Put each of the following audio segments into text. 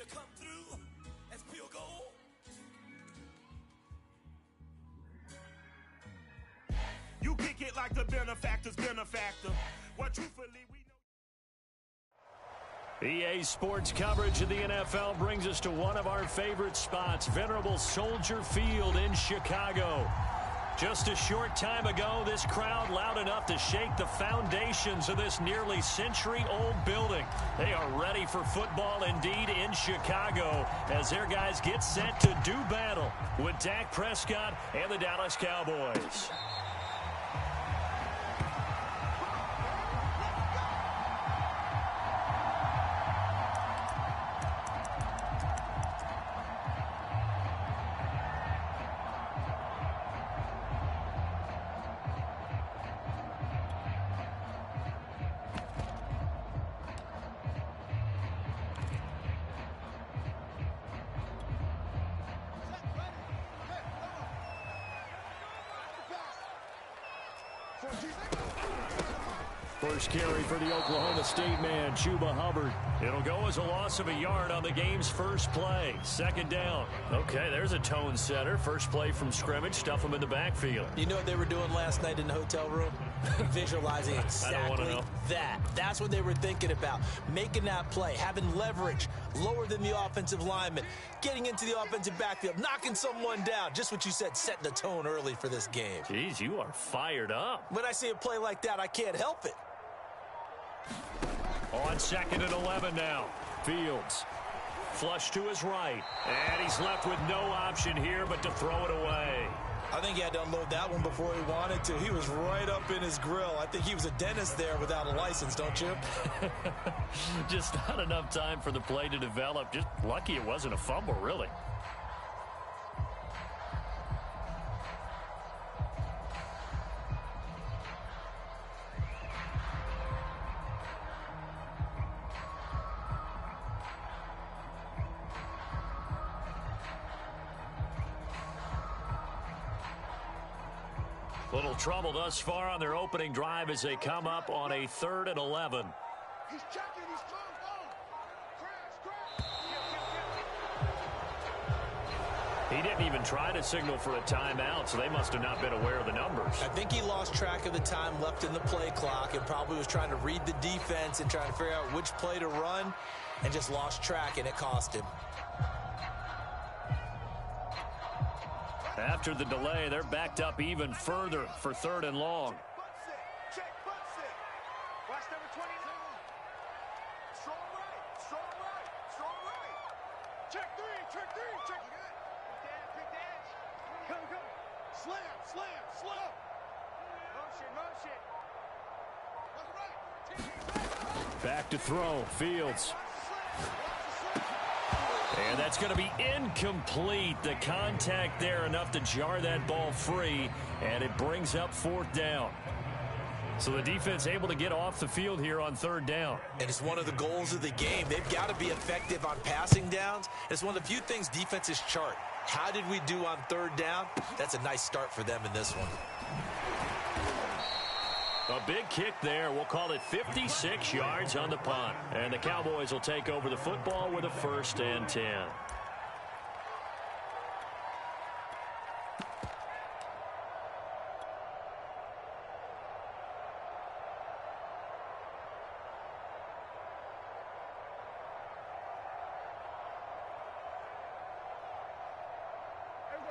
to come through as pure gold. You kick it like the benefactor's benefactor. What truthfully we know. EA Sports coverage of the NFL brings us to one of our favorite spots, venerable Soldier Field in Chicago. Just a short time ago, this crowd loud enough to shake the foundations of this nearly century-old building. They are ready for football indeed in Chicago as their guys get set to do battle with Dak Prescott and the Dallas Cowboys. First carry for the Oklahoma State man, Chuba Hubbard. It'll go as a loss of a yard on the game's first play. Second down. Okay, there's a tone setter. First play from scrimmage. Stuff them in the backfield. You know what they were doing last night in the hotel room? Visualizing exactly that. That's what they were thinking about. Making that play, having leverage, lower than the offensive lineman, getting into the offensive backfield, knocking someone down. Just what you said, setting the tone early for this game. Jeez, you are fired up. When I see a play like that, I can't help it. On 2nd and 11 now. Fields. Flush to his right. And he's left with no option here but to throw it away. I think he had to unload that one before he wanted to. He was right up in his grill. I think he was a dentist there without a license, don't you? Just not enough time for the play to develop. Just lucky it wasn't a fumble, really. Little trouble thus far on their opening drive as they come up on a 3rd and 11. He's checking, he's strong. He didn't even try to signal for a timeout, so they must have not been aware of the numbers. I think he lost track of the time left in the play clock and probably was trying to read the defense and trying to figure out which play to run and just lost track, and it cost him. After the delay, they're backed up even further for 3rd and long. Check, butts it. Watch number 29. Strong right, strong right, strong right. Check three, check. Pick the edge. Go. Slam, slow. Motion. Left right. Back to throw, Fields. And that's going to be incomplete. The contact there enough to jar that ball free, and it brings up 4th down. So the defense able to get off the field here on 3rd down. And it's one of the goals of the game. They've got to be effective on passing downs. It's one of the few things defenses chart. How did we do on 3rd down? That's a nice start for them in this one. A big kick there. We'll call it 56 yards on the punt. And the Cowboys will take over the football with a 1st and 10.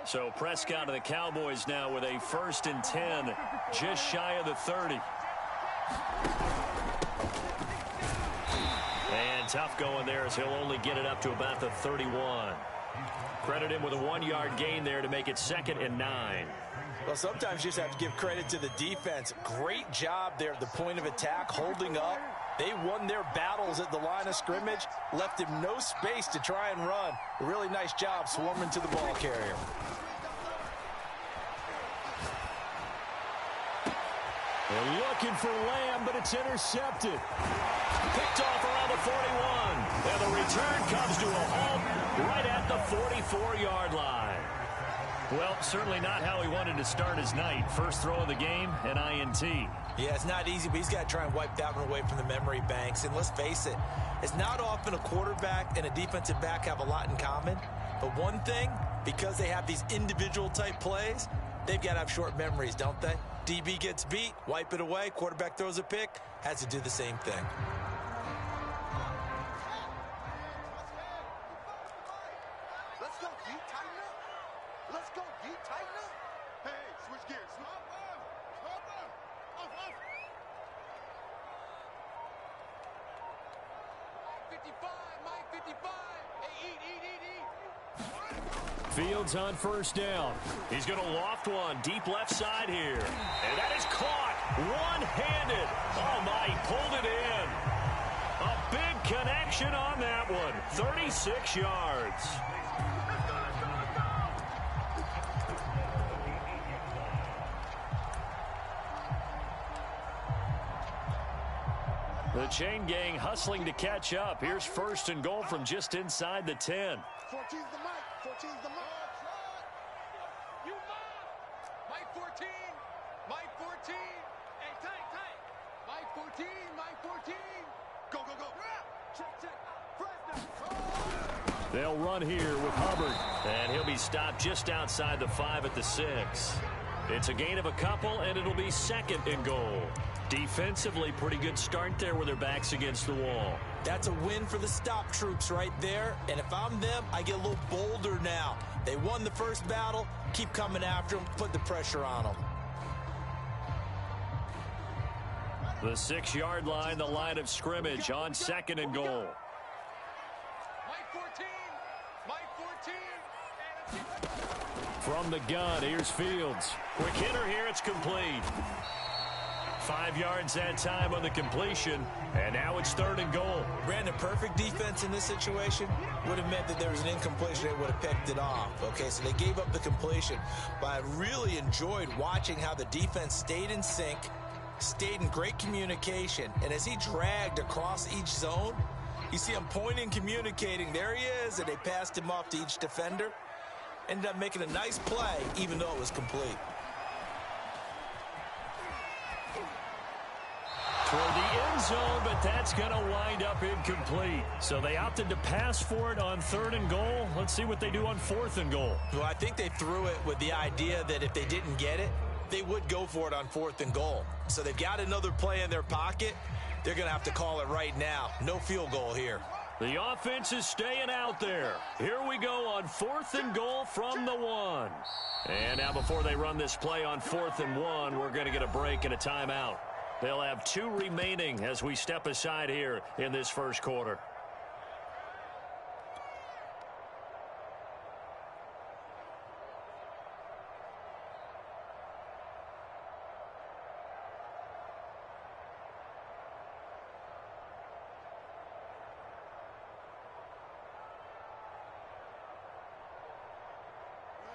So Prescott and the Cowboys now with a 1st and 10, just shy of the 30. And tough going there as he'll only get it up to about the 31. Credit him with a 1-yard gain there to make it 2nd and 9. Well, sometimes you just have to give credit to the defense. Great job there at the point of attack, holding up. They won their battles at the line of scrimmage, left him no space to try and run. A really nice job swarming to the ball carrier. They're looking for Lamb, but it's intercepted. Picked off around the 41. And the return comes to a halt right at the 44-yard line. Well, certainly not how he wanted to start his night. First throw of the game, an INT. Yeah, it's not easy, but he's got to try and wipe that one away from the memory banks. And let's face it, it's not often a quarterback and a defensive back have a lot in common. But one thing, because they have these individual type plays, they've got to have short memories, don't they? DB gets beat, wipe it away, quarterback throws a pick, has to do the same thing. Let's go, D. Tighten up. Let's go, D. Tighten up. Hey, switch gears. Mike 55. Hey, eat. Fields on first down. He's going to loft one deep left side here. And that is caught one-handed. Oh, my, he pulled it in. A big connection on that one. 36 yards. The chain gang hustling to catch up. Here's first and goal from just inside the 10. 14's the mic. 14's the mic. You move. Mike 14. Mike 14. Hey, tight. Mike 14. Mike 14. Go. Check. They'll run here with Hubbard. And he'll be stopped just outside the 5 at the 6. It's a gain of a couple, and it'll be second and goal. Defensively, pretty good start there with their backs against the wall. That's a win for the stop troops right there. And if I'm them, I get a little bolder now. They won the first battle. Keep coming after them. Put the pressure on them. The 6-yard line, the line of scrimmage on second and goal. Mike 14. Mike 14. From the gun, here's Fields. Quick hitter here, it's complete. 5 yards that time on the completion, and now it's third and goal. Brandon, perfect defense in this situation would have meant that there was an incompletion. They would have picked it off. Okay, so they gave up the completion, but I really enjoyed watching how the defense stayed in sync, stayed in great communication, and as he dragged across each zone, you see him pointing, communicating. There he is, and they passed him off to each defender. Ended up making a nice play, even though it was complete. For the end zone, but that's going to wind up incomplete. So they opted to pass for it on third and goal. Let's see what they do on fourth and goal. Well, I think they threw it with the idea that if they didn't get it, they would go for it on fourth and goal. So they've got another play in their pocket. They're going to have to call it right now. No field goal here. The offense is staying out there. Here we go on fourth and goal from the 1. And now before they run this play on 4th and 1, we're going to get a break and a timeout. They'll have 2 remaining as we step aside here in this first quarter.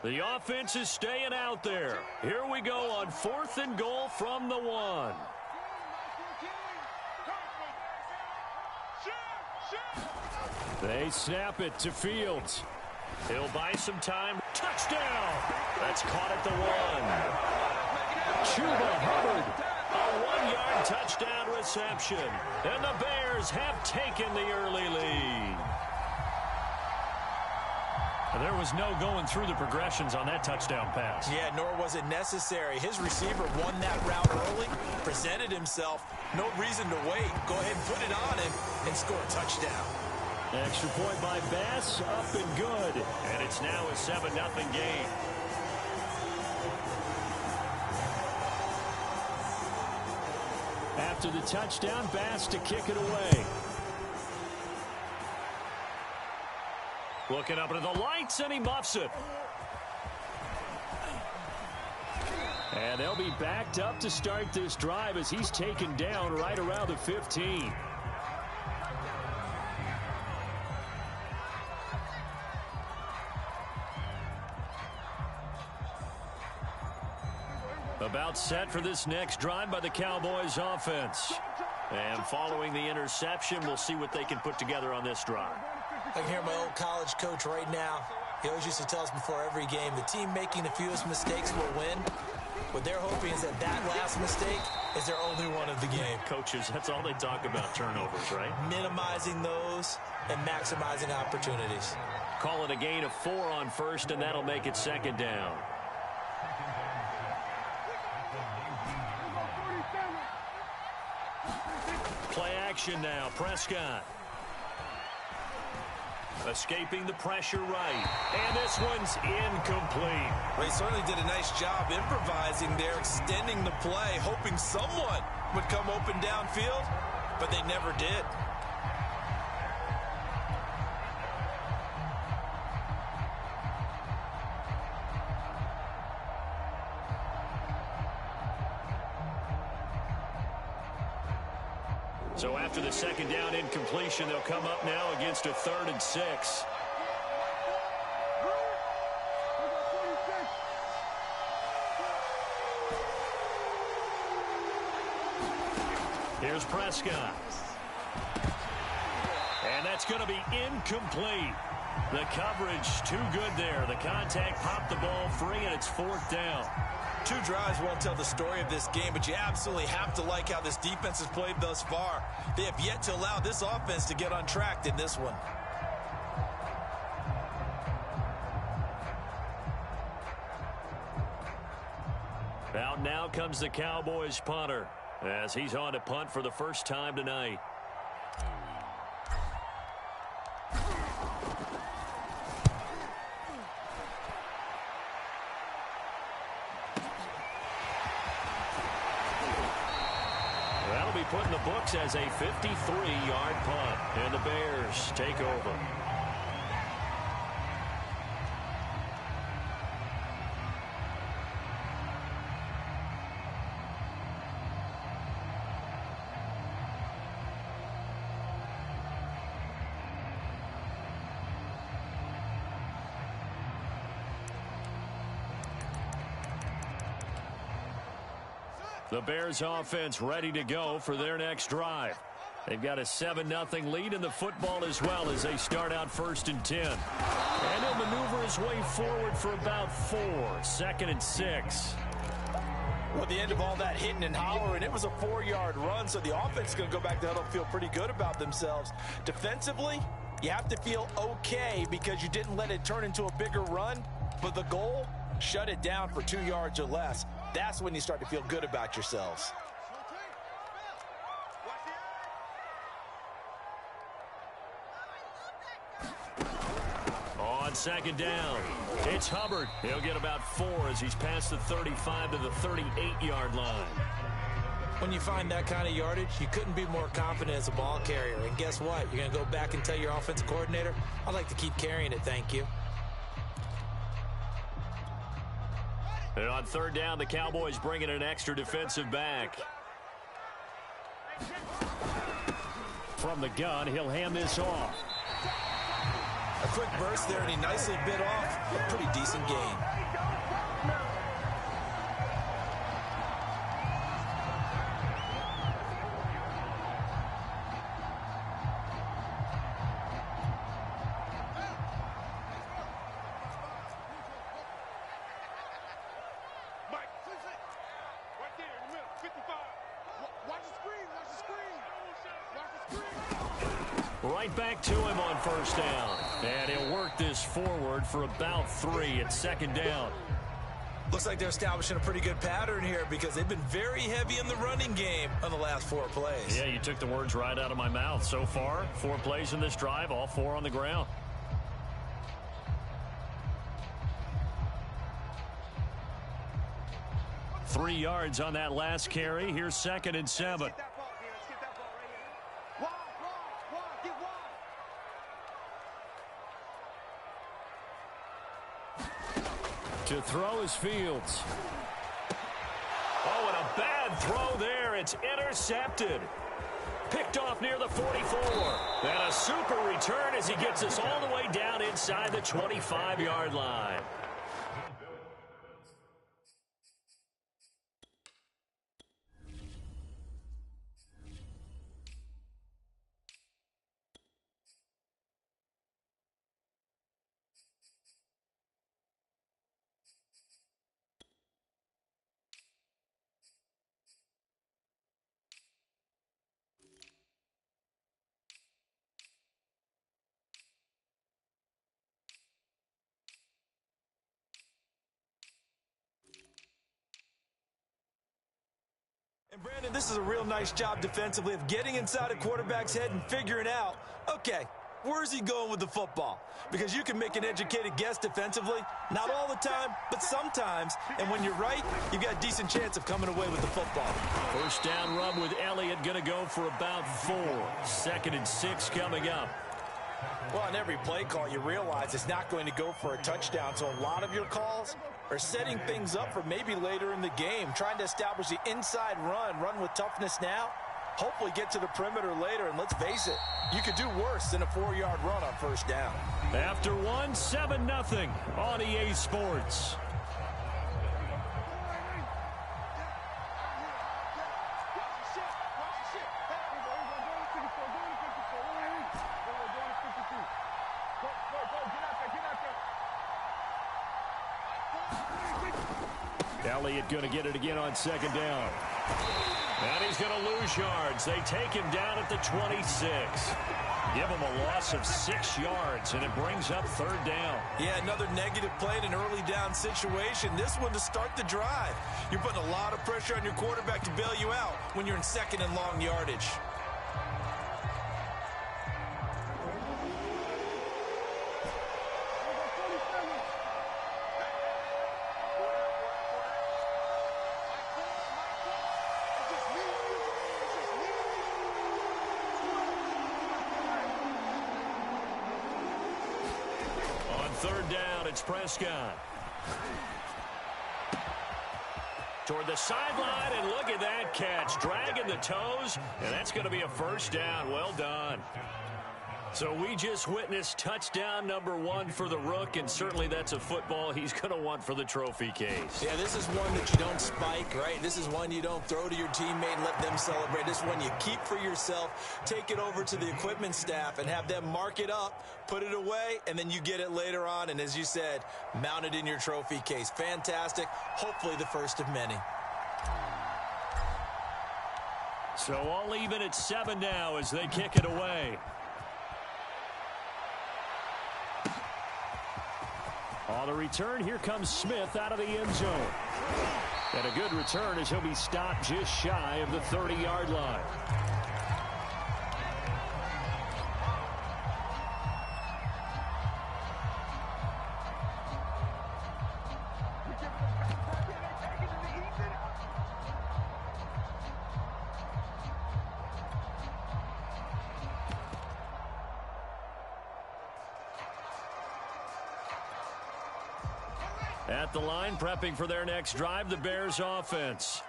The offense is staying out there. Here we go on 4th and goal from the 1. They snap it to Fields. He'll buy some time. Touchdown! That's caught at the 1. Chuba Hubbard, a 1-yard touchdown reception. And the Bears have taken the early lead. There was no going through the progressions on that touchdown pass. Yeah, nor was it necessary. His receiver won that route early, presented himself. No reason to wait. Go ahead and put it on him and score a touchdown. Extra point by Bass, up and good. And it's now a 7-0 game. After the touchdown, Bass to kick it away. Looking up into the lights, and he muffs it. And they'll be backed up to start this drive as he's taken down right around the 15. About set for this next drive by the Cowboys offense. And following the interception, we'll see what they can put together on this drive. I can hear my old college coach right now. He always used to tell us before every game, the team making the fewest mistakes will win. What they're hoping is that that last mistake is their only one of the game. Coaches, that's all they talk about, turnovers, right? Minimizing those and maximizing opportunities. Call it a gain of 4 on first, and that'll make it second down. Play action now. Prescott. Escaping the pressure right. And this one's incomplete. Well, he certainly did a nice job improvising there, extending the play, hoping someone would come open downfield, but they never did. So after the second down incompletion, they'll come up now against a 3rd and 6. Here's Prescott. And that's going to be incomplete. The coverage too good there. The contact popped the ball free, and it's 4th down. 2 drives won't tell the story of this game, but you absolutely have to like how this defense has played thus far. They have yet to allow this offense to get untracked in this one. Out now comes the Cowboys punter as he's on to punt for the first time tonight. That'll be put in the books as a 53-yard punt, and the Bears take over. The Bears offense ready to go for their next drive. They've got a 7-0 lead in the football as well as they start out 1st and 10. And he'll maneuver his way forward for about 4. 2nd and 6. Well, at the end of all that hitting and hollering, it was a 4-yard run, so the offense is going to go back to huddle, feel pretty good about themselves. Defensively, you have to feel okay because you didn't let it turn into a bigger run, but the goal, shut it down for 2 yards or less. That's when you start to feel good about yourselves. On 2nd down, it's Hubbard. He'll get about 4 as he's past the 35 to the 38-yard line. When you find that kind of yardage, you couldn't be more confident as a ball carrier. And guess what? You're going to go back and tell your offensive coordinator, I'd like to keep carrying it, thank you. And on 3rd down, the Cowboys bring in an extra defensive back. From the gun, he'll hand this off. A quick burst there, and he nicely bit off a pretty decent gain. Right back to him on 1st down. And he'll work this forward for about 3 at 2nd down. Looks like they're establishing a pretty good pattern here because they've been very heavy in the running game on the last 4 plays. Yeah, you took the words right out of my mouth. So far, 4 plays in this drive, all 4 on the ground. Three yards on that last carry. Here's 2nd and 7. To throw is Fields. Oh, and a bad throw there. It's intercepted. Picked off near the 44. And a super return as he gets us all the way down inside the 25-yard line. Brandon, this is a real nice job defensively of getting inside a quarterback's head and figuring out, okay, where's he going with the football? Because you can make an educated guess defensively, not all the time, but sometimes. And when you're right, you've got a decent chance of coming away with the football. First down run with Elliott, going to go for about 4. 2nd and 6 coming up. Well, on every play call, you realize it's not going to go for a touchdown. So a lot of your calls are setting things up for maybe later in the game, trying to establish the inside run with toughness now, hopefully get to the perimeter later. And let's face it, you could do worse than a 4-yard run on first down. After 1, 7-0 on EA Sports. Elliott going to get it again on 2nd down. And he's going to lose yards. They take him down at the 26. Give him a loss of 6 yards, and it brings up 3rd down. Yeah, another negative play in an early down situation. This one to start the drive. You're putting a lot of pressure on your quarterback to bail you out when you're in 2nd and long yardage. Third down, it's Prescott. Toward the sideline, and look at that catch. Dragging the toes, and that's going to be a first down. Well done. So we just witnessed touchdown number 1 for the Rook, and certainly that's a football he's going to want for the trophy case. Yeah, this is one that you don't spike, right? This is one you don't throw to your teammate and let them celebrate. This is one you keep for yourself, take it over to the equipment staff and have them mark it up, put it away, and then you get it later on, and as you said, mount it in your trophy case. Fantastic. Hopefully the first of many. So all even at 7 now as they kick it away. On the return, here comes Smith out of the end zone. And a good return as he'll be stopped just shy of the 30-yard line. At the line, prepping for their next drive, the Bears offense.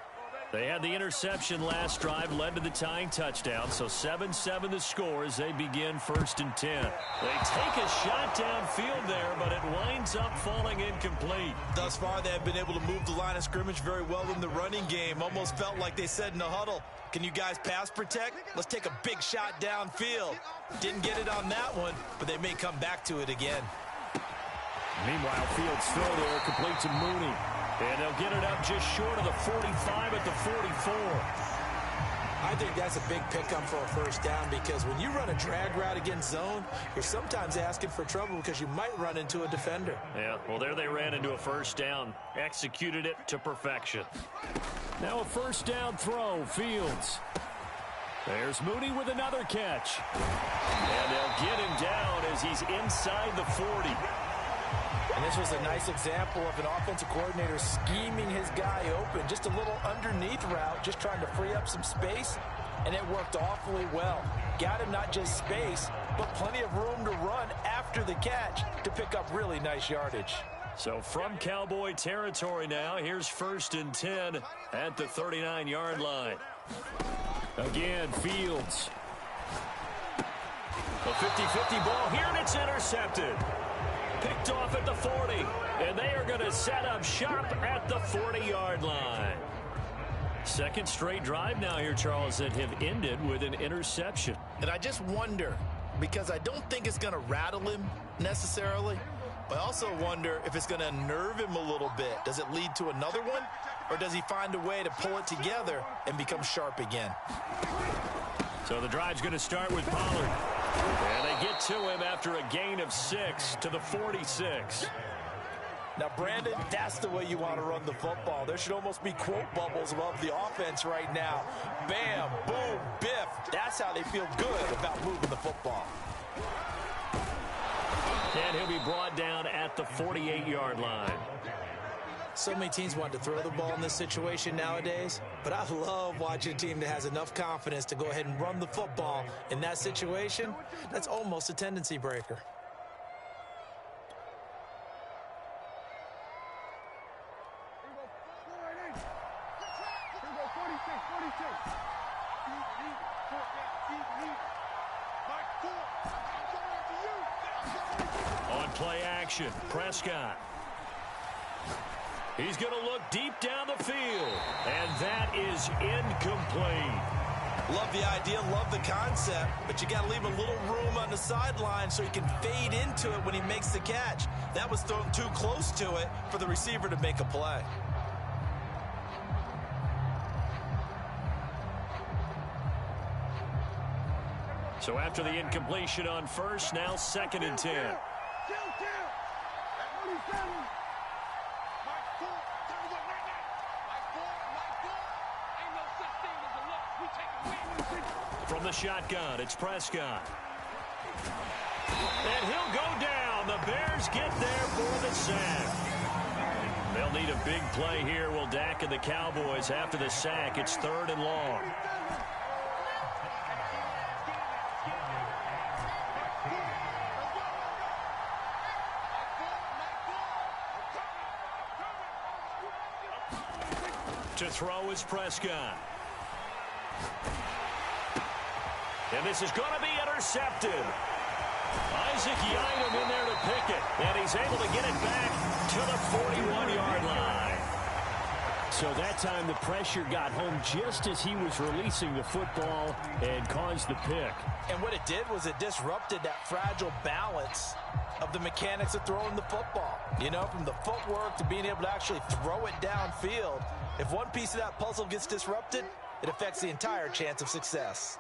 They had the interception last drive, led to the tying touchdown, so 7-7 the score as they begin 1st and 10. They take a shot downfield there, but it winds up falling incomplete. Thus far, they have been able to move the line of scrimmage very well in the running game. Almost felt like they said in the huddle, can you guys pass protect? Let's take a big shot downfield. Didn't get it on that one, but they may come back to it again. Meanwhile, Fields still there, complete to Mooney. And they'll get it up just short of the 45 at the 44. I think that's a big pickup for a first down because when you run a drag route against zone, you're sometimes asking for trouble because you might run into a defender. Yeah, well, there they ran into a first down. Executed it to perfection. Now a first down throw, Fields. There's Mooney with another catch. And they'll get him down as he's inside the 40. And this was a nice example of an offensive coordinator scheming his guy open. Just a little underneath route, just trying to free up some space, and it worked awfully well. Got him not just space, but plenty of room to run after the catch to pick up really nice yardage. So from Cowboy territory now, here's 1st and 10 at the 39-yard line. Again, Fields. A 50-50 ball here, and it's intercepted. Picked off at the 40, and they are going to set up shop at the 40-yard line. Second straight drive now here, Charles, that have ended with an interception. And I just wonder, because I don't think it's going to rattle him necessarily, but I also wonder if it's going to unnerve him a little bit. Does it lead to another one, or does he find a way to pull it together and become sharp again? So the drive's going to start with Pollard. And they get to him after a gain of 6 to the 46. Now, Brandon, that's the way you want to run the football. There should almost be quote bubbles above the offense right now. Bam, boom, biff. That's how they feel good about moving the football. And he'll be brought down at the 48-yard line. So many teams want to throw the ball in this situation nowadays, but I love watching a team that has enough confidence to go ahead and run the football in that situation. That's almost a tendency breaker. On play action, Prescott. He's going to look deep down the field, and that is incomplete. Love the idea, love the concept, but you got to leave a little room on the sideline so he can fade into it when he makes the catch. That was thrown too close to it for the receiver to make a play. So after the incompletion on first, now 2nd and 10. From the shotgun, it's Prescott. And he'll go down. The Bears get there for the sack. They'll need a big play here. Will Dak and the Cowboys after the sack. It's 3rd and long. To throw is Prescott. And this is going to be intercepted. Isaac Yiadom in there to pick it. And he's able to get it back to the 41-yard line. So that time the pressure got home just as he was releasing the football and caused the pick. And what it did was it disrupted that fragile balance of the mechanics of throwing the football. You know, from the footwork to being able to actually throw it downfield. If one piece of that puzzle gets disrupted, it affects the entire chance of success.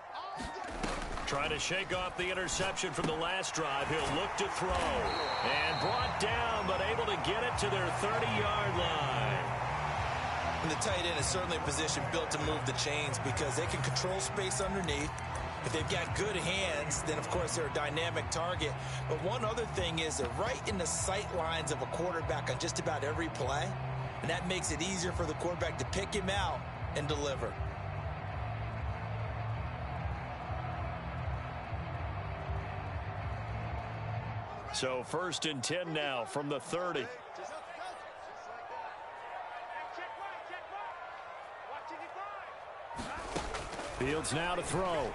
Trying to shake off the interception from the last drive. He'll look to throw. And brought down, but able to get it to their 30-yard line. And the tight end is certainly a position built to move the chains because they can control space underneath. If they've got good hands, then, of course, they're a dynamic target. But one other thing is they're right in the sight lines of a quarterback on just about every play. And that makes it easier for the quarterback to pick him out and deliver. So 1st and 10 now from the 30. Fields now to throw.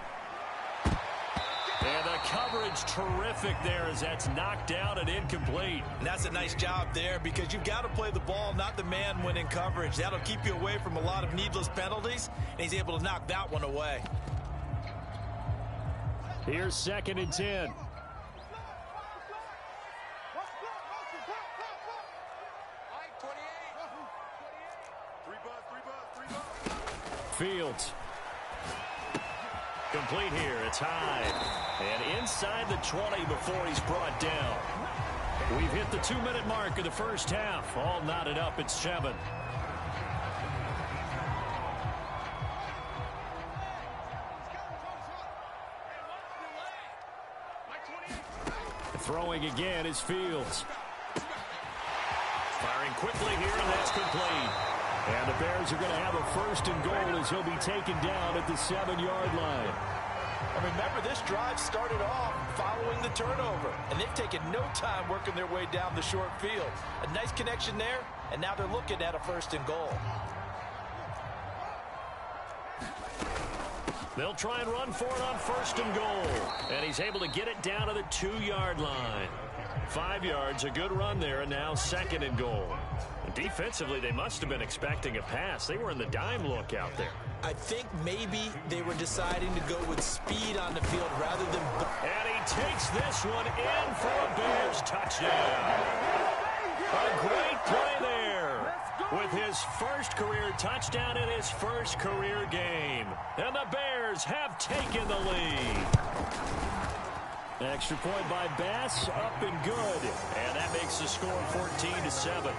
And the coverage terrific there as that's knocked down and incomplete. And that's a nice job there because you've got to play the ball, not the man when in coverage. That'll keep you away from a lot of needless penalties, and he's able to knock that one away. Here's 2nd and 10. Fields. Complete here. It's high. And inside the 20 before he's brought down. We've hit the 2-minute mark of the first half. All knotted up at 7. Throwing again is Fields. Firing quickly here, and that's complete. And the Bears are going to have a 1st and goal as he'll be taken down at the 7-yard line. And remember, this drive started off following the turnover, and they've taken no time working their way down the short field. A nice connection there, and now they're looking at a 1st and goal. They'll try and run for it on 1st and goal. And he's able to get it down to the 2-yard line. 5 yards, a good run there, and now 2nd and goal. Defensively, they must have been expecting a pass. They were in the dime look out there. I think maybe they were deciding to go with speed on the field rather than... And he takes this one in for a Bears touchdown. A great play there with his first career touchdown in his first career game. And the Bears have taken the lead. Extra point by Bass, up and good. And that makes makes the score 14-7.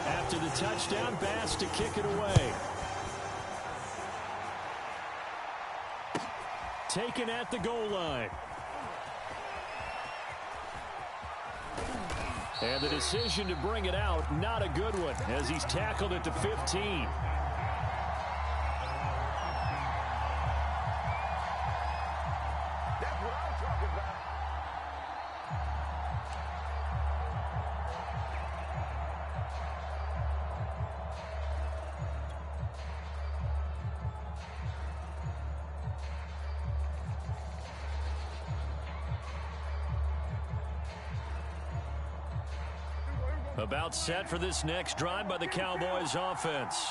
After the touchdown, Bass to kick it away. Taken at the goal line. And the decision to bring it out, not a good one, as he's tackled at the 15. About set for this next drive by the Cowboys offense.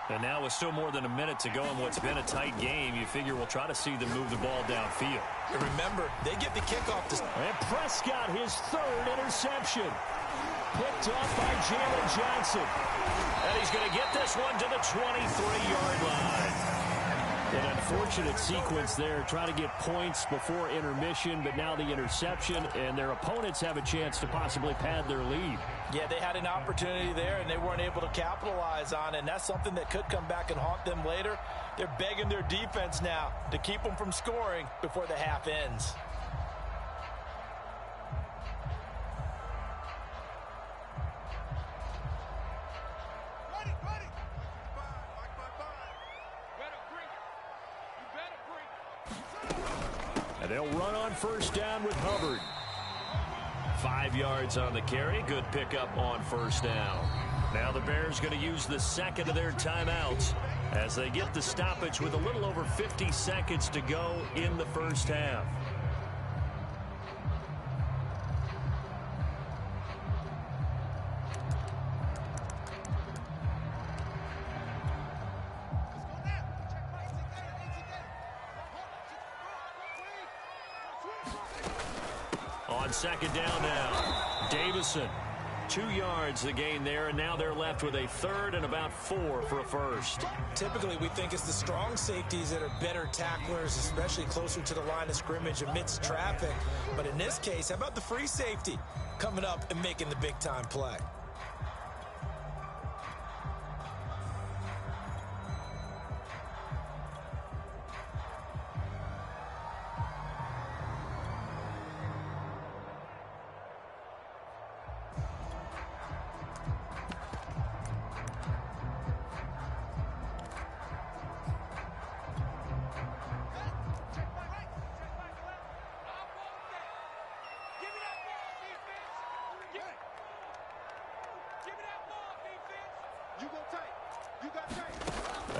And now with still more than a minute to go in what's been a tight game, you figure we'll try to see them move the ball downfield. And remember, they get the kickoff. And Prescott, his third interception. Picked off by Jalen Johnson. And he's going to get this one to the 23-yard line. An unfortunate sequence there, trying to get points before intermission, but now the interception, and their opponents have a chance to possibly pad their lead. Yeah, they had an opportunity there, and they weren't able to capitalize on it, and that's something that could come back and haunt them later. They're begging their defense now to keep them from scoring before the half ends. And they'll run on first down with Hubbard. 5 yards on the carry. Good pickup on first down. Now the Bears going to use the second of their timeouts as they get the stoppage with a little over 50 seconds to go in the first half. On second down now, Davison. 2 yards the gain there, and now they're left with a third and about 4 for a first. Typically, we think it's the strong safeties that are better tacklers, especially closer to the line of scrimmage amidst traffic. But in this case, how about the free safety coming up and making the big-time play?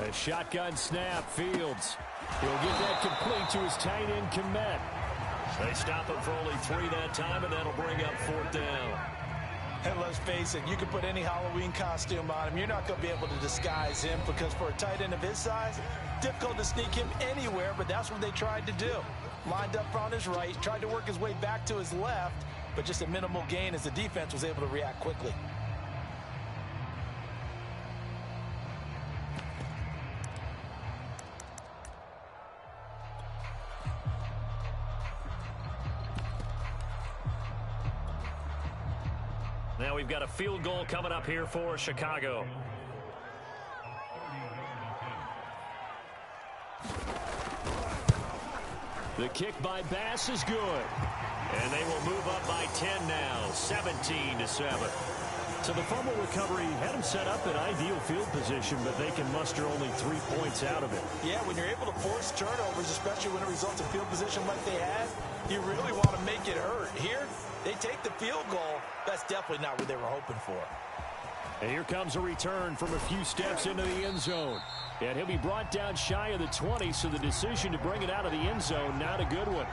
A shotgun snap, Fields. He'll get that complete to his tight end, Kmet. They stop him for only 3 that time, and that'll bring up 4th down. And let's face it, you can put any Halloween costume on him. You're not going to be able to disguise him because for a tight end of his size, difficult to sneak him anywhere, but that's what they tried to do. Lined up on his right, tried to work his way back to his left, but just a minimal gain as the defense was able to react quickly. Now we've got a field goal coming up here for Chicago. The kick by Bass is good. And they will move up by 10 now, 17-7. So the fumble recovery had them set up in ideal field position, but they can muster only 3 points out of it. Yeah, when you're able to force turnovers, especially when it results in field position like they had, you really want to make it hurt. Here, they take the field goal. That's definitely not what they were hoping for. And here comes a return from a few steps into the end zone. And he'll be brought down shy of the 20, so the decision to bring it out of the end zone, not a good one.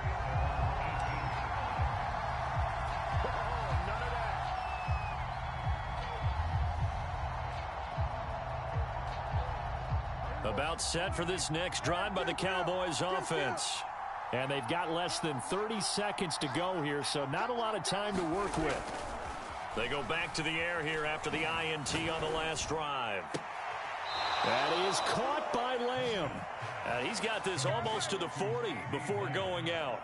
About set for this next drive by the Cowboys offense. And they've got less than 30 seconds to go here, so not a lot of time to work with. They go back to the air here after the INT on the last drive. That is caught by Lamb. He's got this almost to the 40 before going out.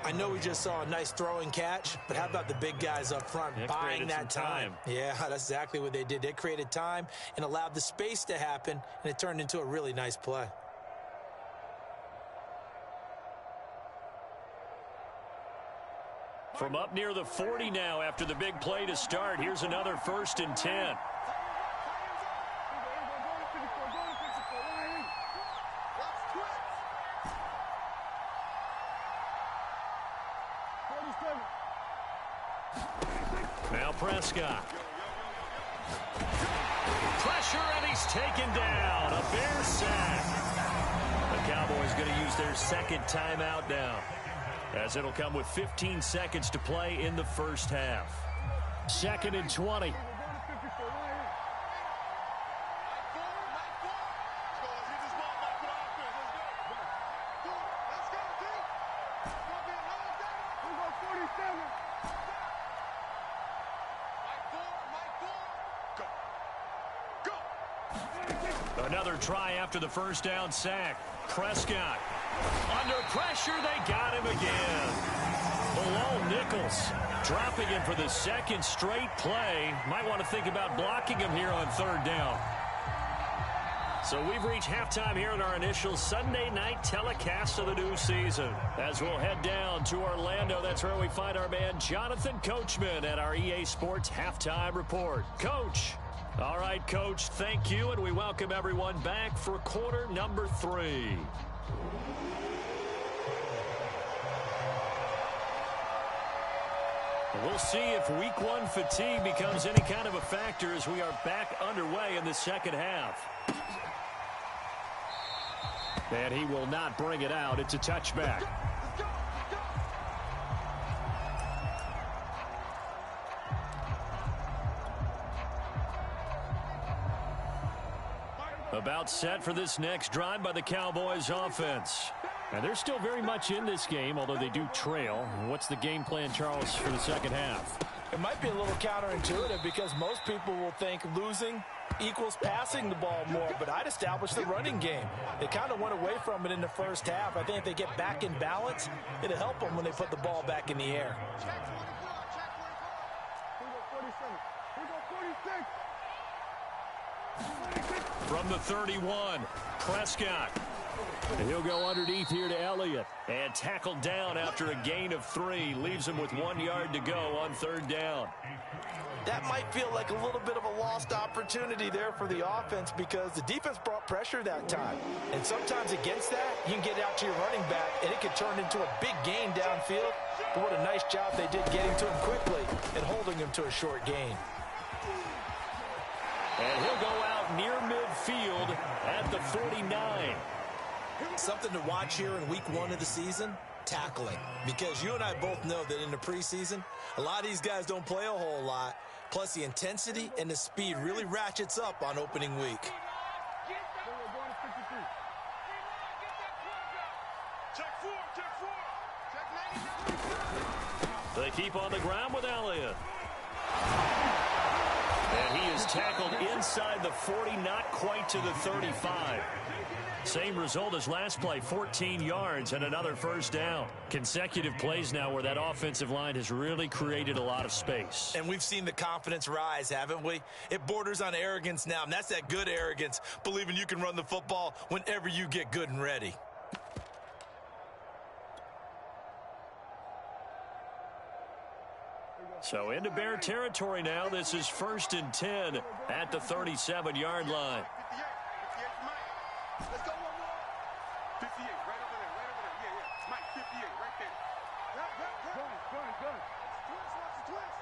I know we just saw a nice throwing catch, but how about the big guys up front buying that time? Yeah, that's exactly what they did. They created time and allowed the space to happen, and it turned into a really nice play. From up near the 40 now after the big play to start, here's another 1st and 10. Now Prescott. Pressure, and he's taken down. A Bear sack. The Cowboys going to use their second timeout now, as it'll come with 15 seconds to play in the first half. 2nd and 20. Another try after the first down sack. Prescott. Under pressure, they got him again. Below Nichols. Dropping him for the second straight play. Might want to think about blocking him here on 3rd down. So we've reached halftime here in our initial Sunday night telecast of the new season. As we'll head down to Orlando, that's where we find our man Jonathan Coachman at our EA Sports Halftime Report. Coach. All right, Coach, thank you, and we welcome everyone back for quarter number 3. We'll see if week 1 fatigue becomes any kind of a factor as we are back underway in the second half. And he will not bring it out. It's a touchback. About set for this next drive by the Cowboys offense. And they're still very much in this game, although they do trail. What's the game plan, Charles, for the second half? It might be a little counterintuitive because most people will think losing equals passing the ball more, but I'd establish the running game. They kind of went away from it in the first half. I think if they get back in balance, it'll help them when they put the ball back in the air. From the 31, Prescott. And he'll go underneath here to Elliott. And tackled down after a gain of 3. Leaves him with 1 yard to go on 3rd down. That might feel like a little bit of a lost opportunity there for the offense because the defense brought pressure that time. And sometimes against that, you can get out to your running back, and it could turn into a big gain downfield. But what a nice job they did getting to him quickly and holding him to a short gain. And he'll go out near midfield at the 49. Something to watch here in week 1 of the season, tackling. Because you and I both know that in the preseason, a lot of these guys don't play a whole lot. Plus, the intensity and the speed really ratchets up on opening week. They keep on the ground with Elliott. And he is tackled inside the 40, not quite to the 35. Same result as last play, 14 yards and another first down. Consecutive plays now where that offensive line has really created a lot of space. And we've seen the confidence rise, haven't we? It borders on arrogance now, and that's that good arrogance, believing you can run the football whenever you get good and ready. So into Bear territory now. This is 1st and 10 at the 37-yard line. Let's go, 58, right over there, Yeah, Mike, 58, right there. Twist.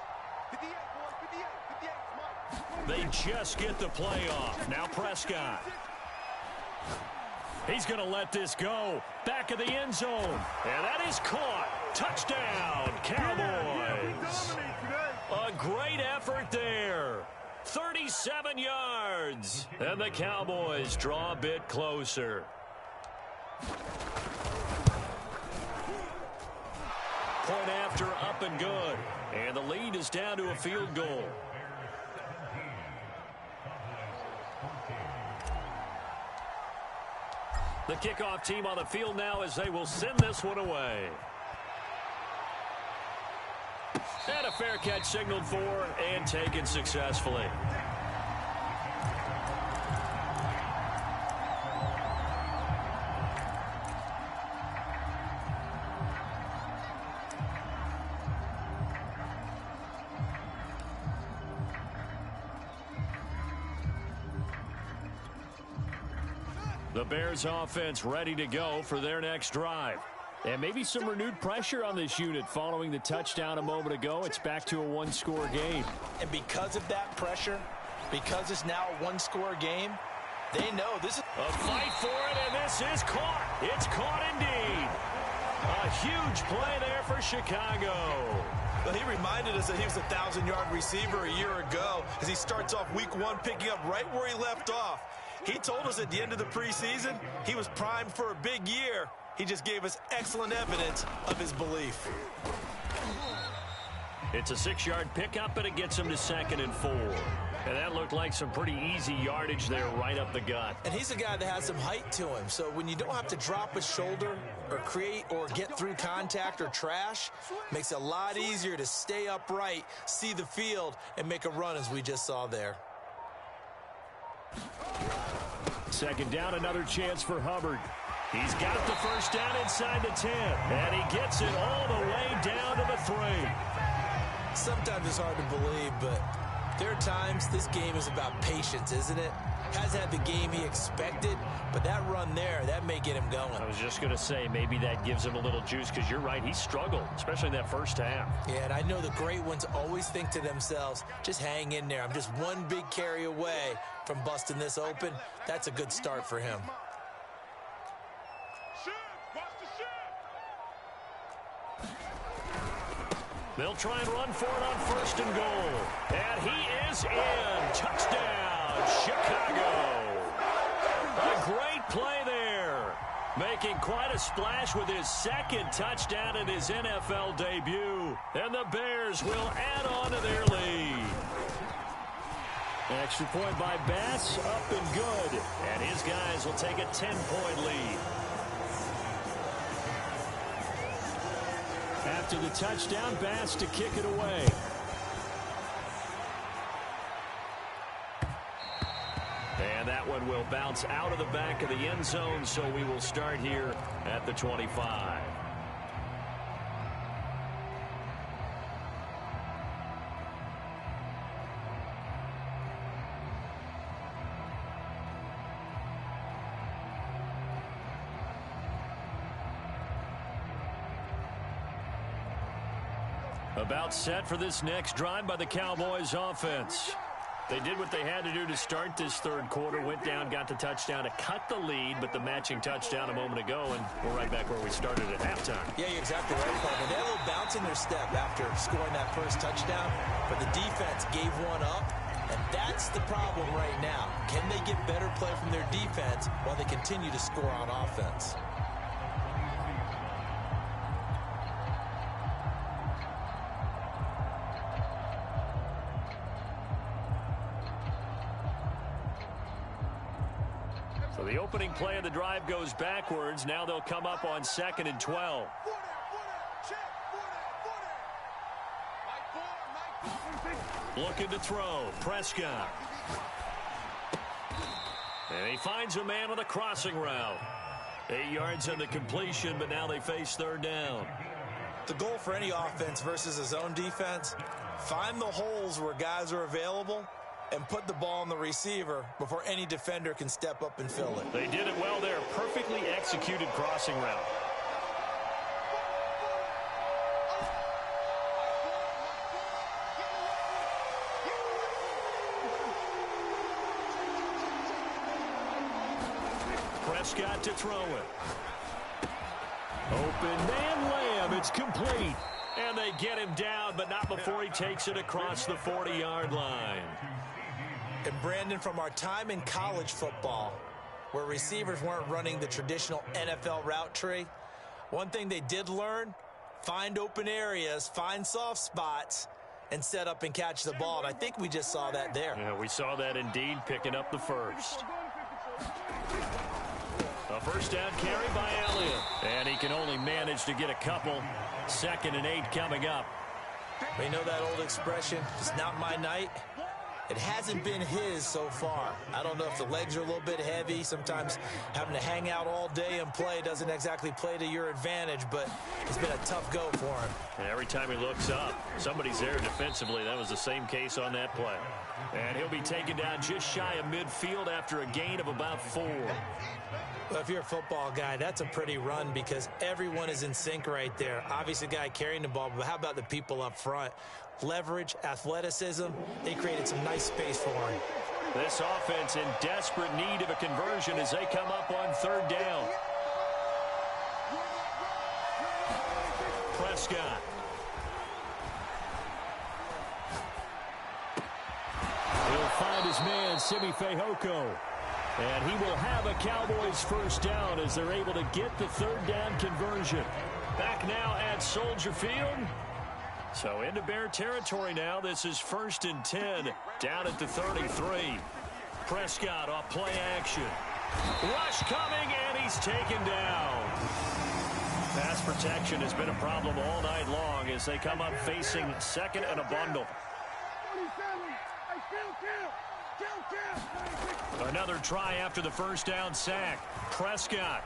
58, boys, 58, Mike. They just get the play off. Now Prescott. He's going to let this go. Back of the end zone. And that is caught. Touchdown, Cowboys. A great effort there. 37 yards. And the Cowboys draw a bit closer. Point after, up and good. And the lead is down to a field goal. The kickoff team on the field now as they will send this one away. And a fair catch signaled for and taken successfully. The Bears offense ready to go for their next drive. And maybe some renewed pressure on this unit following the touchdown a moment ago. It's back to a one-score game. And because of that pressure, because it's now a one-score game, they know this is a fight for it, and this is caught. It's caught indeed. A huge play there for Chicago. Well, he reminded us that he was a 1,000-yard receiver a year ago as he starts off week one picking up right where he left off. He told us at the end of the preseason he was primed for a big year. He just gave us excellent evidence of his belief. It's a 6-yard pickup, and it gets him to 2nd and 4. And that looked like some pretty easy yardage there right up the gut. And he's a guy that has some height to him. So when you don't have to drop a shoulder or create or get through contact or trash, makes it a lot easier to stay upright, see the field, and make a run as we just saw there. 2nd down, another chance for Hubbard. He's got the first down inside the 10, and he gets it all the way down to the 3. Sometimes it's hard to believe, but there are times this game is about patience, isn't it? Hasn't had the game he expected, but that run there, that may get him going. I was just going to say, maybe that gives him a little juice, because you're right, he struggled, especially in that first half. Yeah, and I know the great ones always think to themselves, just hang in there. I'm just one big carry away from busting this open. That's a good start for him. They'll try and run for it on 1st and goal. And he is in. Touchdown, Chicago. A great play there. Making quite a splash with his 2nd touchdown in his NFL debut. And the Bears will add on to their lead. Extra point by Bass, up and good. And his guys will take a 10-point lead. After the touchdown, Bass to kick it away. And that one will bounce out of the back of the end zone, so we will start here at the 25. About set for this next drive by the Cowboys offense. They did what they had to do to start this 3rd quarter, went down, got the touchdown to cut the lead, but the matching touchdown a moment ago, and we're right back where we started at halftime. Yeah, you're exactly right, Carter. They had a little bounce in their step after scoring that first touchdown, but the defense gave one up, and that's the problem right now. Can they get better play from their defense while they continue to score on offense? So the opening play of the drive goes backwards. Now they'll come up on 2nd and 12. Looking to throw. Prescott. And he finds a man on a crossing route. 8 yards on the completion, but now they face 3rd down. The goal for any offense versus a zone defense, find the holes where guys are available and put the ball on the receiver before any defender can step up and fill it. They did it well there. Perfectly executed crossing route. Prescott to throw it. Open man Lamb. It's complete. And they get him down, but not before he takes it across the 40-yard line. And Brandon, from our time in college football, where receivers weren't running the traditional NFL route tree, one thing they did learn, find open areas, find soft spots, and set up and catch the ball. And I think we just saw that there. Yeah, we saw that indeed, picking up the first. A first down carry by Elliott. And he can only manage to get a couple. 2nd and 8 coming up. We know that old expression, it's not my night. It hasn't been his so far. I don't know if the legs are a little bit heavy. Sometimes having to hang out all day and play doesn't exactly play to your advantage, but it's been a tough go for him. And every time he looks up, somebody's there defensively. That was the same case on that play. And he'll be taken down just shy of midfield after a gain of about 4. Well, if you're a football guy, that's a pretty run because everyone is in sync right there. Obviously, the guy carrying the ball, but how about the people up front? Leverage, athleticism, they created some nice space for him. This offense in desperate need of a conversion as they come up on 3rd down. Prescott. He'll find his man, Simi Fehoko. And he will have a Cowboys first down as they're able to get the 3rd down conversion. Back now at Soldier Field. So into Bear territory now. This is 1st and 10 down at the 33. Prescott off play action. Rush coming, and he's taken down. Pass protection has been a problem all night long as they come up facing 2nd and a bundle. Another try after the first down sack. Prescott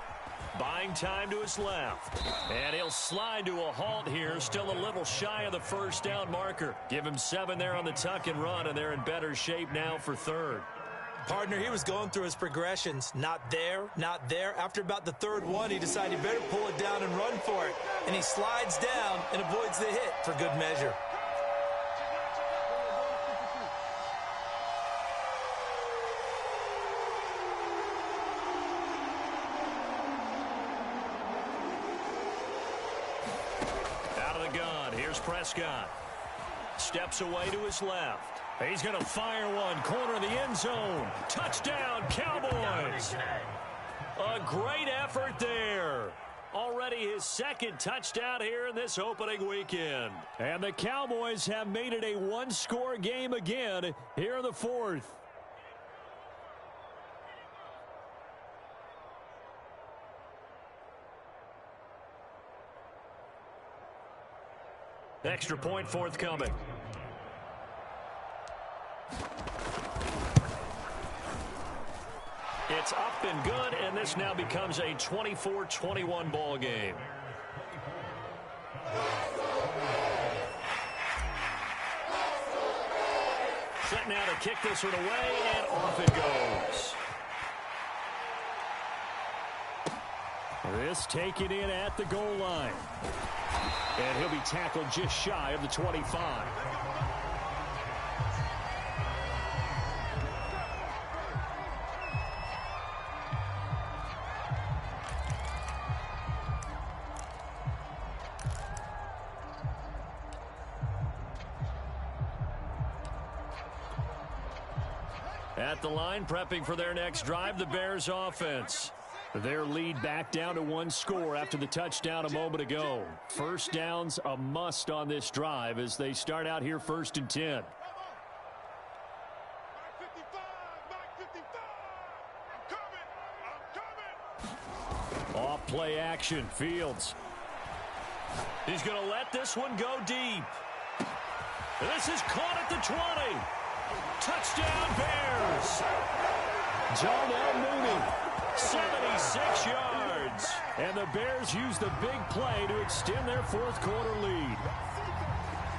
buying time to his left. And he'll slide to a halt here. Still a little shy of the first down marker. Give him 7 there on the tuck and run, and they're in better shape now for 3rd. Partner, he was going through his progressions. Not there, not there. After about the 3rd one, he decided he better pull it down and run for it. And he slides down and avoids the hit for good measure. Prescott steps away to his left. He's going to fire one. Corner of the end zone. Touchdown, Cowboys. A great effort there. Already his 2nd touchdown here in this opening weekend. And the Cowboys have made it a 1-score game again here in the 4th. Extra point forthcoming. It's up and good, and this now becomes a 24-21 ball game. Set now to kick this one away, and off it goes. This taken in at the goal line. And he'll be tackled just shy of the 25. At the line, prepping for their next drive, the Bears offense. Their lead back down to 1 score after the touchdown a moment ago. First down's a must on this drive as they start out here 1st and 10. Off play action, Fields. He's going to let this one go deep. This is caught at the 20. Touchdown, Bears. Darnell Mooney. 76 yards. And the Bears use the big play to extend their 4th quarter lead.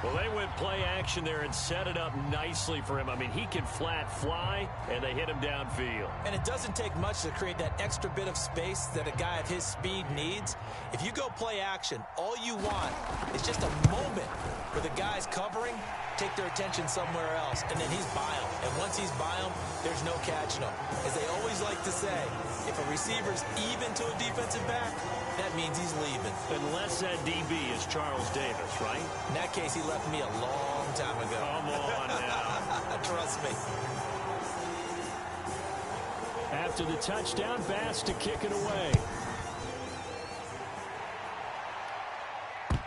Well, they went play action there and set it up nicely for him. I mean, he can flat fly, and they hit him downfield. And it doesn't take much to create that extra bit of space that a guy of his speed needs. If you go play action, all you want is just a moment where the guy's covering, take their attention somewhere else, and then he's by him. And once he's by him, there's no catching him. As they always like to say, if a receiver's even to a defensive back, that means he's leaving. Unless that DB is Charles Davis, right? In that case, he left me a long time ago. Come on now. Trust me. After the touchdown, Bass to kick it away.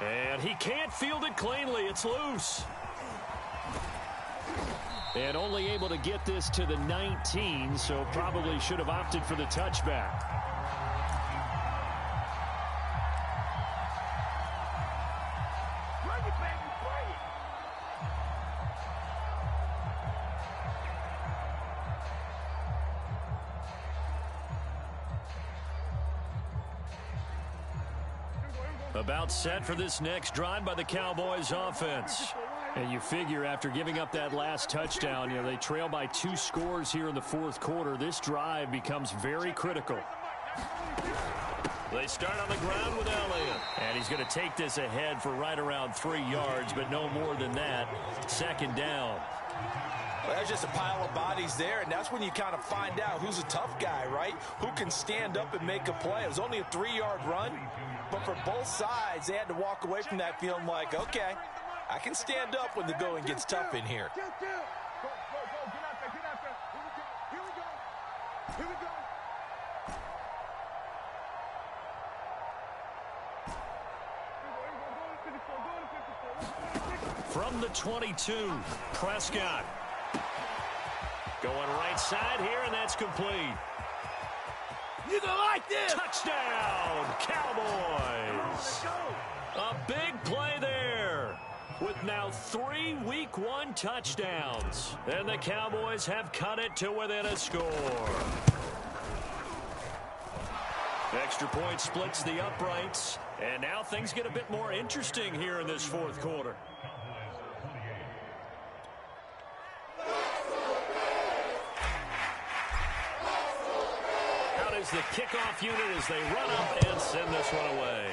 And he can't field it cleanly. It's loose. And only able to get this to the 19, so probably should have opted for the touchback. About set for this next drive by the Cowboys offense. And you figure after giving up that last touchdown, they trail by 2 scores here in the fourth quarter. This drive becomes very critical. They start on the ground with Elliott. And he's going to take this ahead for right around 3 yards, but no more than that. Second down. Well, there's just a pile of bodies there, and that's when you kind of find out who's a tough guy, right? Who can stand up and make a play. It was only a 3-yard run, but for both sides, they had to walk away from that feeling like, okay, I can stand up when the going gets tough in here. From the 22, Prescott. Going right side here, and that's complete. You gonna like this? Touchdown, Cowboys. A big play there with now 3 Week 1 touchdowns. And the Cowboys have cut it to within a score. Extra point splits the uprights. And now things get a bit more interesting here in this fourth quarter. Is the kickoff unit as they run up and send this one away.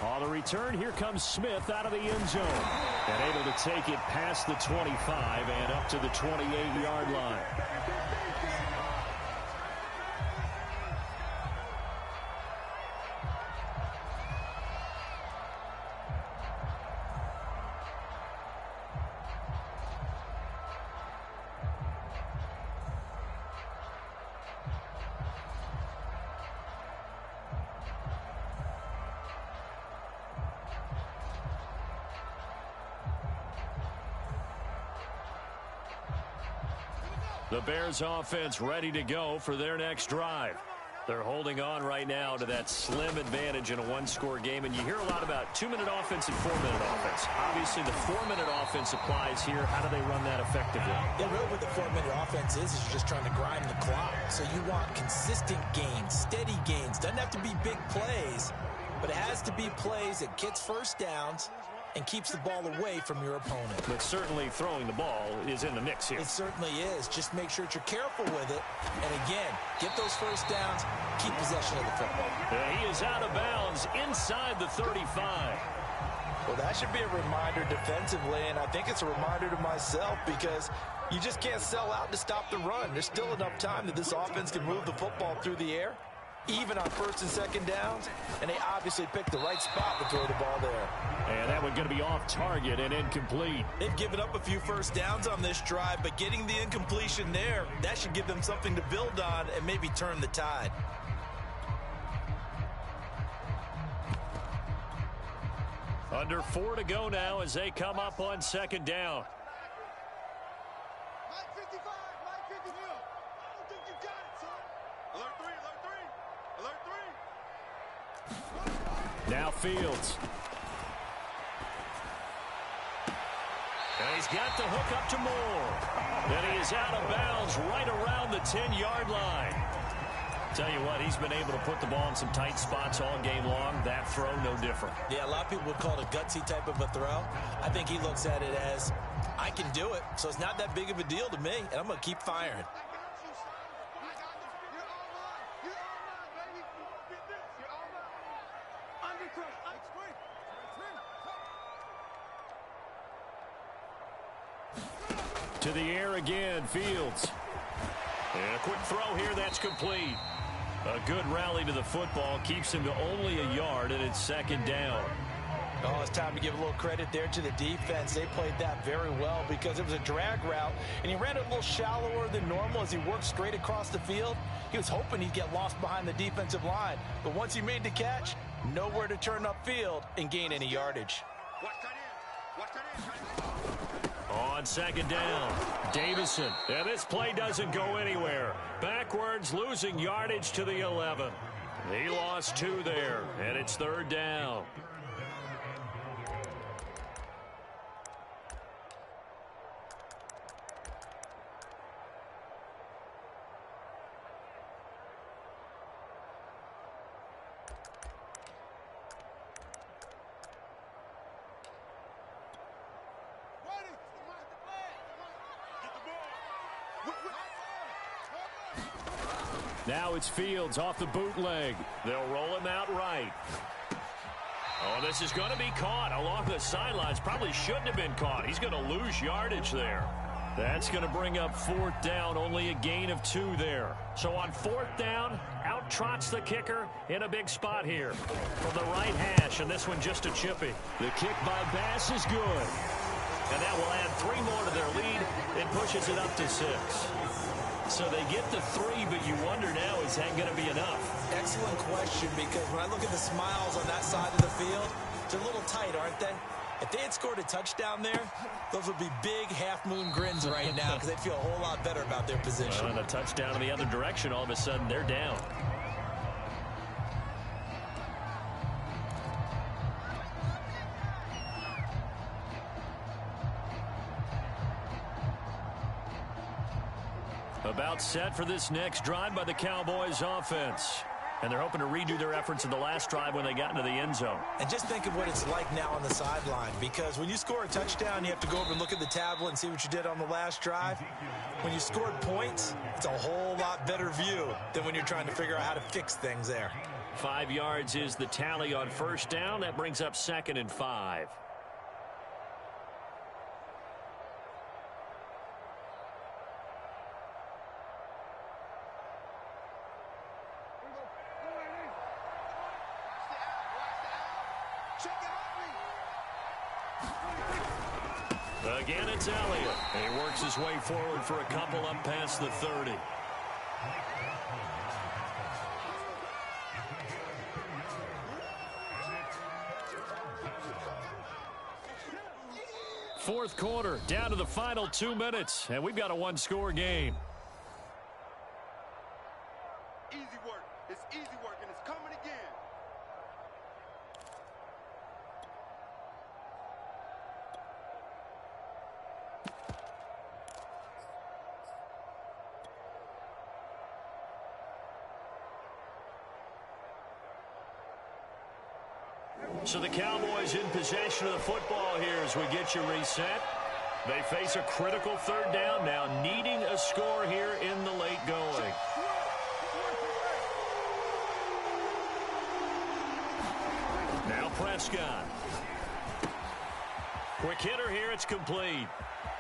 On the return, here comes Smith out of the end zone. And able to take it past the 25 and up to the 28-yard line. The Bears offense ready to go for their next drive. They're holding on right now to that slim advantage in a 1-score game, and you hear a lot about 2-minute offense and 4-minute offense. Obviously, the 4-minute offense applies here. How do they run that effectively? Yeah, really what the 4-minute offense is you're just trying to grind the clock. So you want consistent gains, steady gains. Doesn't have to be big plays, but it has to be plays that gets first downs and keeps the ball away from your opponent. But certainly throwing the ball is in the mix here. It certainly is. Just make sure that you're careful with it. And again, get those first downs, keep possession of the football. And he is out of bounds inside the 35. Well, that should be a reminder defensively, and I think it's a reminder to myself because you just can't sell out to stop the run. There's still enough time that this offense can move the football through the air, even on first and second downs, and they obviously picked the right spot to throw the ball there. And that one going to be off target and incomplete. They've given up a few first downs on this drive, but getting the incompletion there, that should give them something to build on and maybe turn the tide. Under 4 to go now as they come up on second down. Now Fields. And he's got the hook up to Moore. And he is out of bounds right around the 10-yard line. Tell you what, he's been able to put the ball in some tight spots all game long. That throw, no different. Yeah, a lot of people would call it a gutsy type of a throw. I think he looks at it as, I can do it, so it's not that big of a deal to me, and I'm going to keep firing. To the air again, Fields. And a quick throw here, that's complete. A good rally to the football keeps him to only a yard, and it's second down. Oh, it's time to give a little credit there to the defense. They played that very well because it was a drag route, and he ran it a little shallower than normal as he worked straight across the field. He was hoping he'd get lost behind the defensive line, but once he made the catch, nowhere to turn upfield and gain any yardage. On second down, Davison. And this play doesn't go anywhere. Backwards, losing yardage to the 11. He lost 2 there, and it's third down. Now it's Fields off the bootleg. They'll roll him out right. Oh, this is going to be caught along the sidelines. Probably shouldn't have been caught. He's going to lose yardage there. That's going to bring up 4th down, only a gain of 2 there. So on 4th down, out trots the kicker in a big spot here from the right hash, and this one just a chippy. The kick by Bass is good. And that will add 3 more to their lead. It pushes it up to 6. So they get to 3, but you wonder now, is that going to be enough? Excellent question, because when I look at the smiles on that side of the field, they're a little tight, aren't they? If they had scored a touchdown there, those would be big half-moon grins right now because they'd feel a whole lot better about their position. And a touchdown in the other direction, all of a sudden they're down. About set for this next drive by the Cowboys offense. And they're hoping to redo their efforts in the last drive when they got into the end zone. And just think of what it's like now on the sideline, because when you score a touchdown, you have to go over and look at the tablet and see what you did on the last drive. When you scored points, it's a whole lot better view than when you're trying to figure out how to fix things there. 5 yards is the tally on 1st down. That brings up 2nd and 5. Again, it's Elliott. And he works his way forward for a couple up past the 30. Fourth quarter, down to the final 2 minutes, and we've got a 1-score game. Easy work. It's easy work, and it's coming again. So the Cowboys in possession of the football here as we get you reset. They face a critical 3rd down now, needing a score here in the late going. Now Prescott. Quick hitter here, it's complete.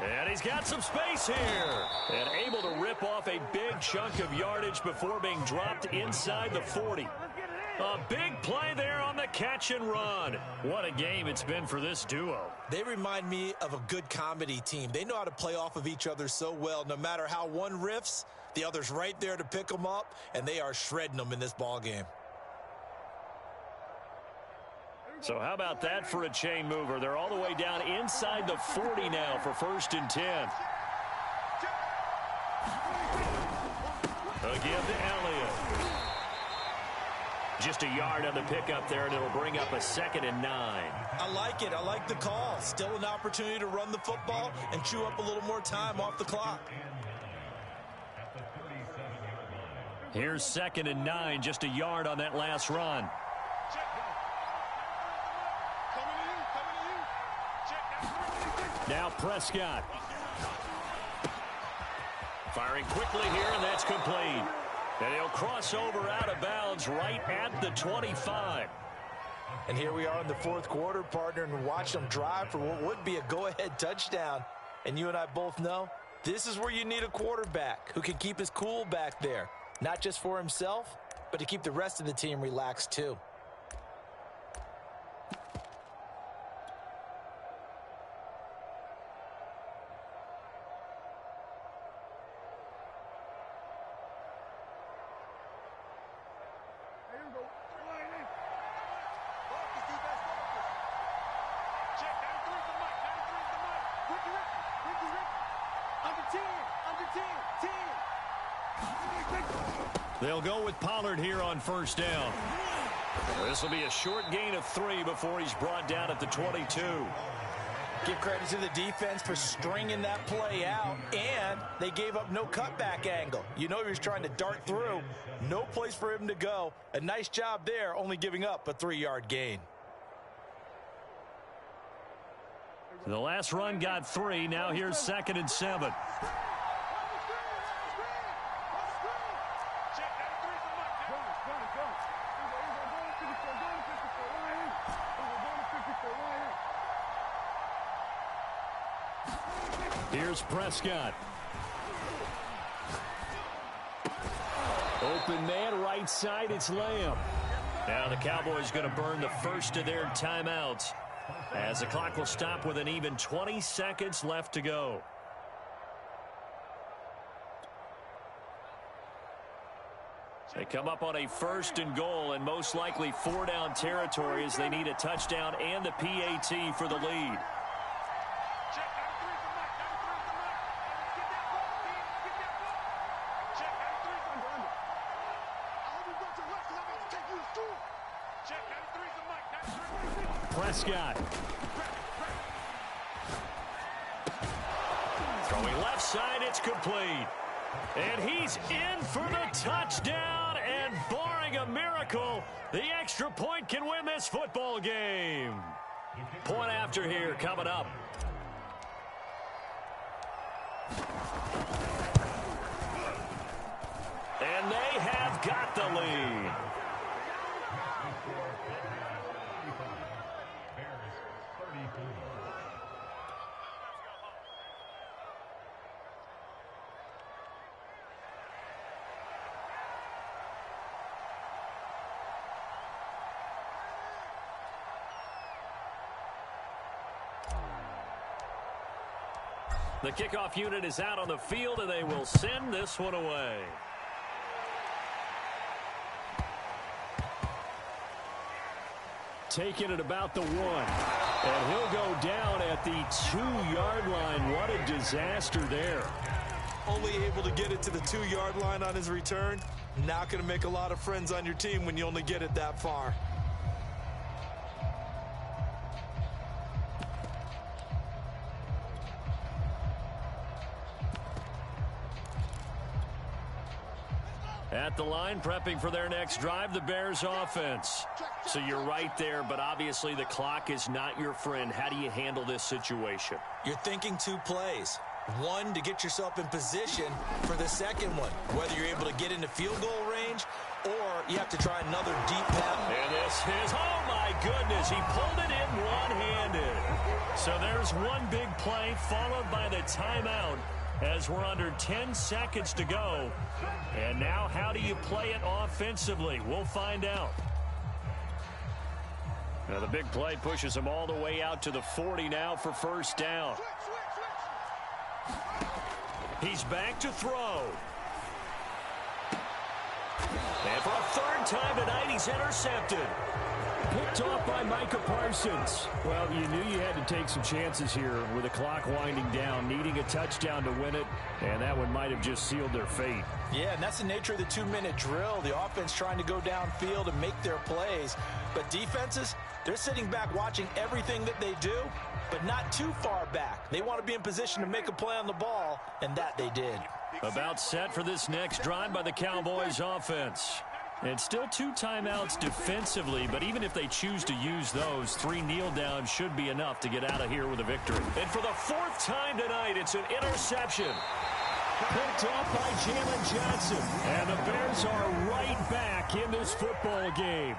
And he's got some space here. And able to rip off a big chunk of yardage before being dropped inside the 40. A big play there on the catch and run. What a game it's been for this duo. They remind me of a good comedy team. They know how to play off of each other so well. No matter how one riffs, the other's right there to pick them up, and they are shredding them in this ball game. So how about that for a chain mover? They're all the way down inside the 40 now for 1st and 10. Again to Elliott. Just a yard on the pickup there, and it'll bring up a 2nd and 9. I like it. I like the call. Still an opportunity to run the football and chew up a little more time off the clock. Here's 2nd and 9, just a yard on that last run. Now Prescott. Firing quickly here, and that's complete. And he'll cross over out of bounds right at the 25. And here we are in the 4th quarter, partner, and watch them drive for what would be a go-ahead touchdown. And you and I both know this is where you need a quarterback who can keep his cool back there. Not just for himself, but to keep the rest of the team relaxed too. They'll go with Pollard here on 1st down. This will be a short gain of 3 before he's brought down at the 22. Give credit to the defense for stringing that play out, and they gave up no cutback angle. You know he was trying to dart through. No place for him to go. A nice job there, only giving up a 3-yard gain. The last run got 3. Now here's 2nd and 7. Here's Prescott. Open man, right side, it's Lamb. Now the Cowboys going to burn the first of their timeouts as the clock will stop with an even 20 seconds left to go. They come up on a 1st and goal and most likely 4-down territory as they need a touchdown and the PAT for the lead. Prescott. Throwing left side, it's complete. And he's in for the touchdown, and barring a miracle, the extra point can win this football game. Point after here coming up. And they have got the lead. The kickoff unit is out on the field, and they will send this one away. Taking it about the 1. And he'll go down at the 2-yard line. What a disaster there. Only able to get it to the 2-yard line on his return. Not going to make a lot of friends on your team when you only get it that far. At the line, prepping for their next drive, the Bears offense. So you're right there, but obviously the clock is not your friend. How do you handle this situation? You're thinking 2 plays. One, to get yourself in position for the second one, whether you're able to get into field goal range or you have to try another deep pass. And this is, oh my goodness, he pulled it in one-handed. So there's one big play followed by the timeout as we're under 10 seconds to go. And now how do you play it offensively? We'll find out. Now the big play pushes him all the way out to the 40 now for first down. He's back to throw. And for a 3rd time tonight, he's intercepted. Picked off by Micah Parsons. Well, you knew you had to take some chances here with the clock winding down, needing a touchdown to win it, and that one might have just sealed their fate. Yeah, and that's the nature of the 2-minute drill. The offense trying to go downfield and make their plays. But defenses, they're sitting back watching everything that they do, but not too far back. They want to be in position to make a play on the ball, and that they did. About set for this next drive by the Cowboys offense. And still 2 timeouts defensively, but even if they choose to use those, 3 kneel downs should be enough to get out of here with a victory. And for the 4th time tonight, it's an interception. Picked off by Jalen Johnson. And the Bears are right back in this football game.